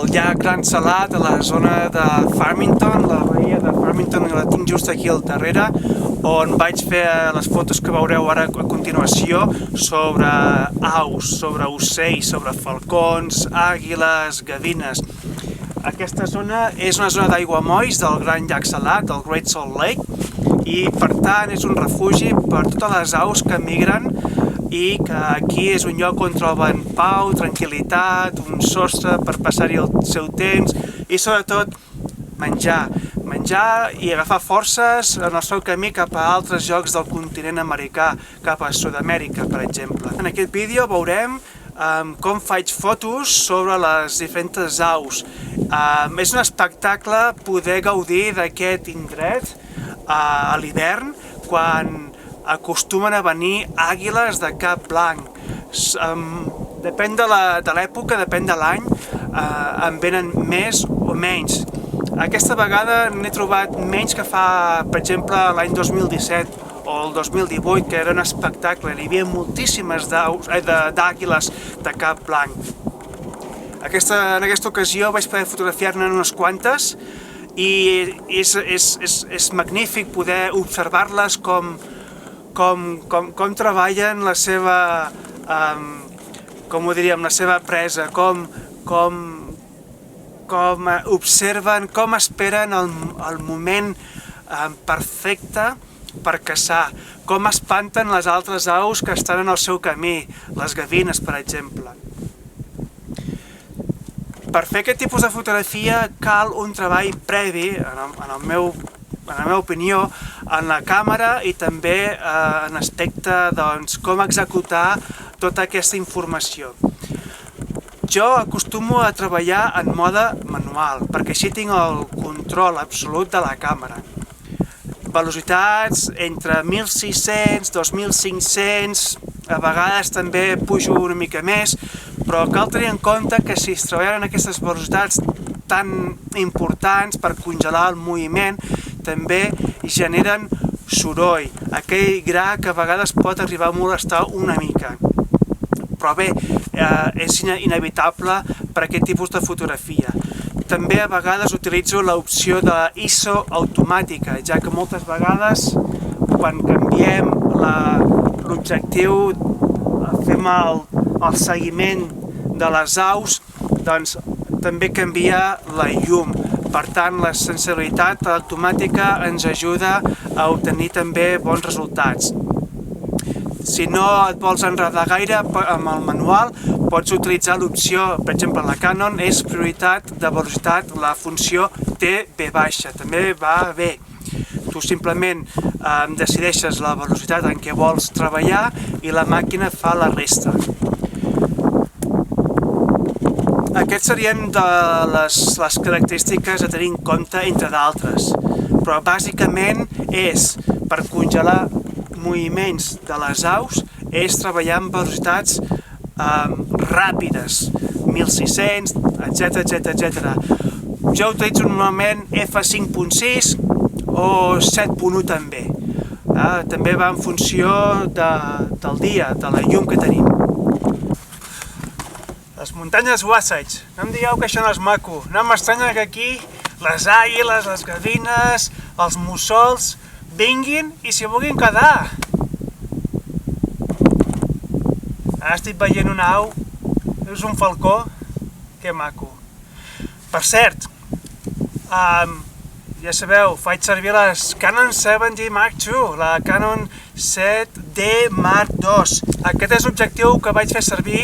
llac Gran Salat, a la zona de Farmington, la bahia de Farmington, la tinc just aquí al darrere, on vaig fer les fotos que veureu ara a continuació sobre aus, sobre ocells, sobre falcons, àguiles, gavines. Aquesta zona és una zona d'aiguamolls del Gran Llac Salat, del Great Salt Lake, i per tant és un refugi per totes les aus que migren i que aquí és un lloc on troben pau, tranquil·litat, un sostre per passar-hi el seu temps i sobretot menjar i agafar forces en el seu camí cap a altres llocs del continent americà, cap a Sud-amèrica, per exemple. En aquest vídeo veurem com faig fotos sobre les diferents aus. És un espectacle poder gaudir d'aquest indret a l'hivern, quan acostumen a venir àguiles de cap blanc. Depèn de l'època, depèn de l'any, en venen més o menys. Aquesta vegada n'he trobat menys que fa, per exemple, l'any 2017 o el 2018, que era un espectacle. Hi havia moltíssimes d'àguiles de cap blanc. En aquesta ocasió vaig poder fotografiar-ne unes quantes i és magnífic poder observar-les com treballen la seva, com ho diríem, la seva presa, com observen, com esperen el moment perfecte per caçar, com espanten les altres aus que estan en el seu camí, les gavines, per exemple. Per fer aquest tipus de fotografia cal un treball previ, en la meva opinió, en la càmera i també en aspecte com executar tota aquesta informació. Jo acostumo a treballar en mode manual, perquè així tinc el control absolut de la càmera. Velocitats entre 1.600, 2.500, a vegades també pujo una mica més, però cal tenir en compte que si es treballen aquestes velocitats tan importants per congelar el moviment, també generen soroll, aquell gra que a vegades pot arribar a molestar una mica. Però bé, és inevitable per aquest tipus de fotografia. També a vegades utilitzo l'opció de ISO automàtica, ja que moltes vegades quan canviem l'objectiu, fem el seguiment de les aus, doncs també canvia la llum. Per tant, la sensibilitat automàtica ens ajuda a obtenir també bons resultats. Si no et vols enredar gaire amb el manual, pots utilitzar l'opció, per exemple, la Canon és prioritat de velocitat, la funció TB baixa, també va bé. Tu simplement decideixes la velocitat en què vols treballar i la màquina fa la resta. Aquests serien les característiques a tenir en compte, entre d'altres, però bàsicament és, per congelar moviments de les aus, és treballar amb velocitats ràpides, 1.600, etc. Jo utilitzo normalment f5.6 o 7.1 també. També va en funció del dia, de la llum que tenim. Les muntanyes Wasatch, no em digueu que això no és maco, no m'estranya que aquí les àguiles, les gavines, els mussols vinguin i s'hi vulguin quedar. Ara estic veient una au, és un falcó, que maco. Per cert, ja sabeu, faig servir les Canon 7D Mark II, la Canon 7D Mark II. Aquest és l'objectiu que vaig fer servir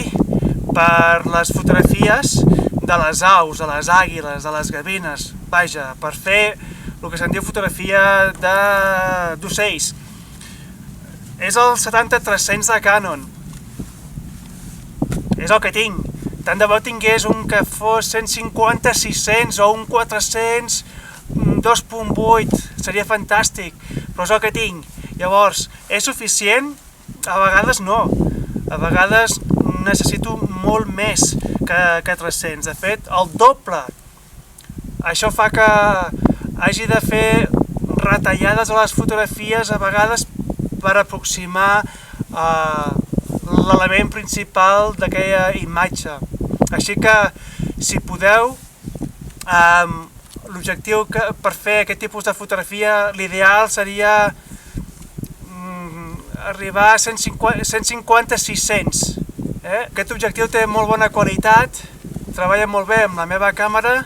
per les fotografies de les aus, de les àguiles, de les gavines, vaja, per fer el que se'n diu fotografia d'ocells. És el 70-300 de Canon. És el que tinc. Tant de bo tingués un que fos 150-600 o un 400 2.8, seria fantàstic, però és el que tinc. Llavors, és suficient? A vegades no. A vegades necessito molt més que 300, de fet, el doble. Això fa que hagi de fer retallades a les fotografies a vegades per aproximar l'element principal d'aquella imatge. Així que, si podeu, L'objectiu per fer aquest tipus de fotografia, l'ideal seria arribar a 150-600. Aquest objectiu té molt bona qualitat, treballa molt bé amb la meva càmera,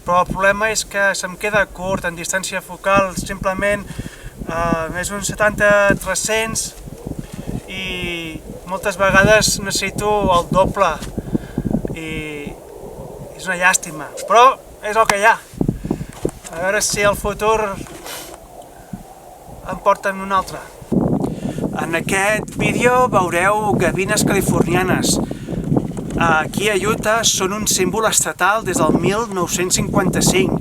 però el problema és que se'm queda curt en distància focal, simplement més un 70-300, i moltes vegades necessito el doble i és una llàstima, però és el que hi ha. A veure si el futur em porta en un altre. En aquest vídeo veureu gavines californianes. Aquí a Utah són un símbol estatal des del 1955.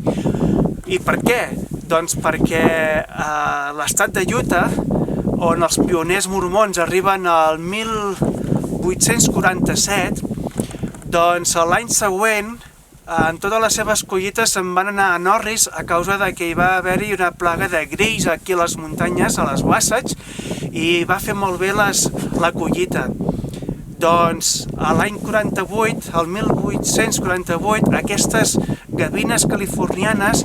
I per què? Doncs perquè a l'estat de Utah, on els pioners mormons arriben al 1847, doncs l'any següent, en totes les seves collites se'n van anar a Norris a causa de que hi va haver-hi una plaga de grills aquí a les muntanyes, a les Wasatch, i va fer molt bé la collita. Doncs l'any 48, el 1848, aquestes gavines californianes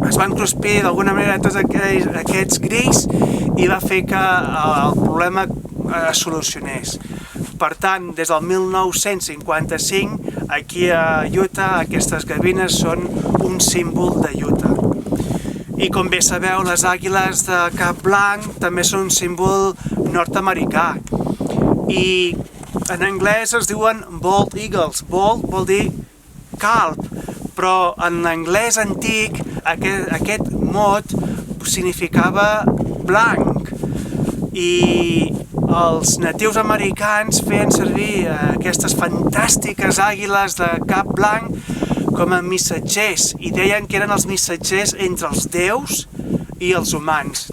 es van cruspir d'alguna manera tots aquests grills i va fer que el problema es solucionés. Per tant, des del 1955, aquí a Utah, aquestes gavines són un símbol de Utah. I com bé sabeu, les àguiles de cap blanc també són un símbol nord-americà. I en anglès es diuen bald eagles. Bald vol dir calb, però en l'anglès antic aquest mot significava blanc. I els natius americans feien servir aquestes fantàstiques àguiles de cap blanc com a missatgers i deien que eren els missatgers entre els déus i els humans.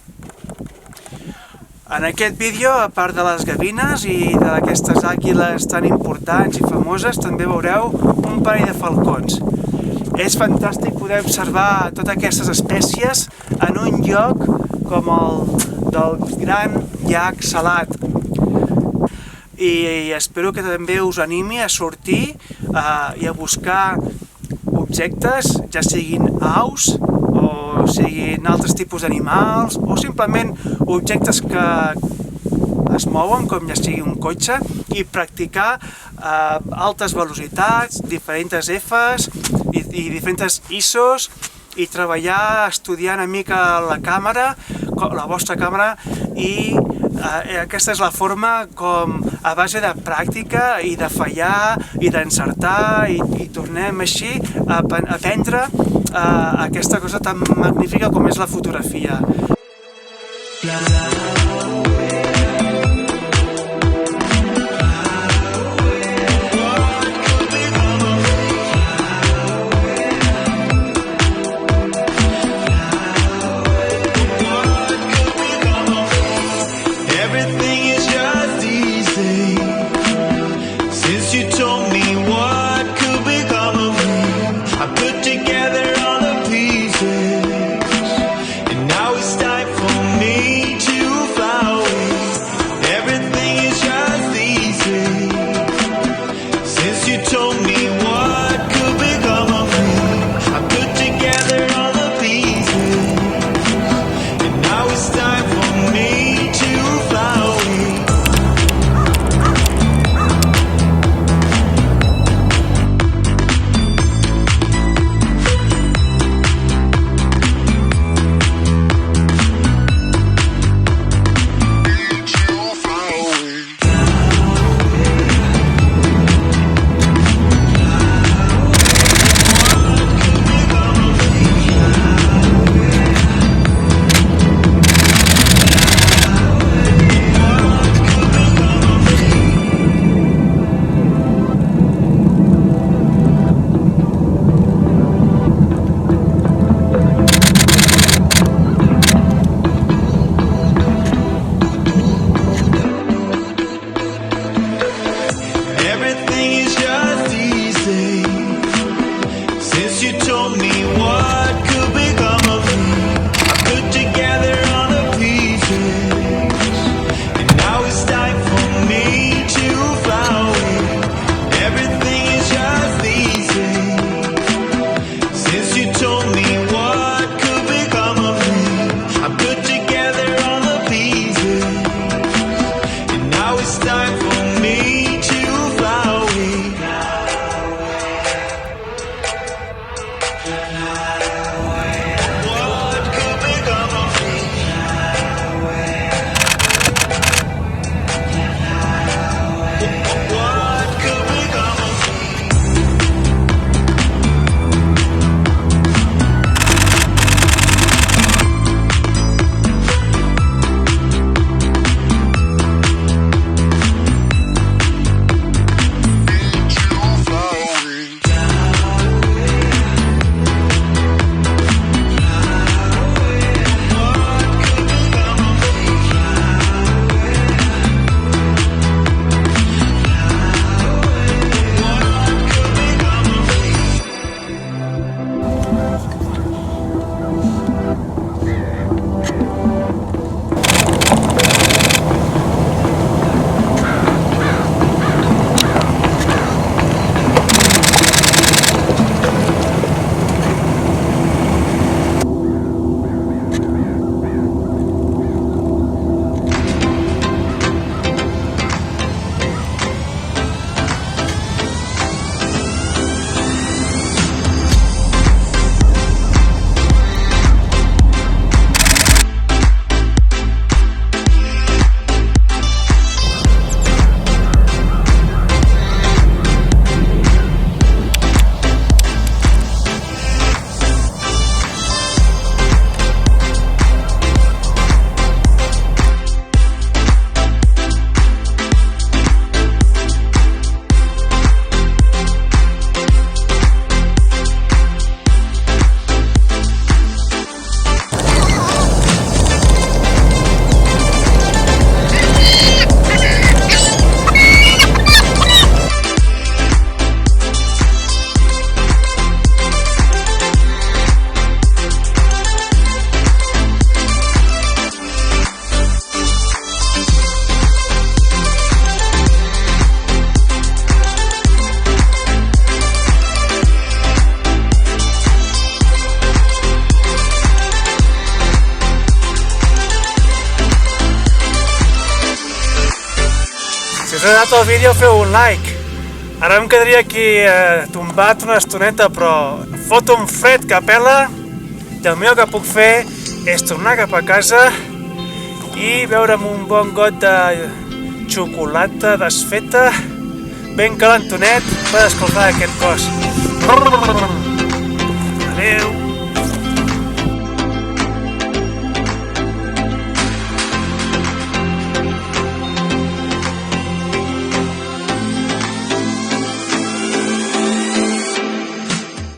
En aquest vídeo, a part de les gavines i d'aquestes àguiles tan importants i famoses, també veureu un parell de falcons. És fantàstic poder observar totes aquestes espècies en un lloc com el del gran llac Salat. I espero que també us animi a sortir i a buscar objectes, ja siguin aus o siguin altres tipus d'animals o simplement objectes que es mouen, com ja sigui un cotxe, i practicar altes velocitats, diferents Fs i diferents ISOs, i treballar, estudiar una mica la càmera, la vostra càmera, i aquesta és la forma com, a base de pràctica i de fallar i d'encertar, i tornem així a aprendre aquesta cosa tan magnífica com és la fotografia. Together all the pieces, and now it's time for me to fly away. Si us ha agradat el vídeo feu un like. Ara em quedaria aquí tombat una estoneta, però foto un fred que pela i el millor que puc fer és tornar cap a casa i beure'm un bon got de xocolata desfeta ben calentonet per escalfar aquest cos. Adéu!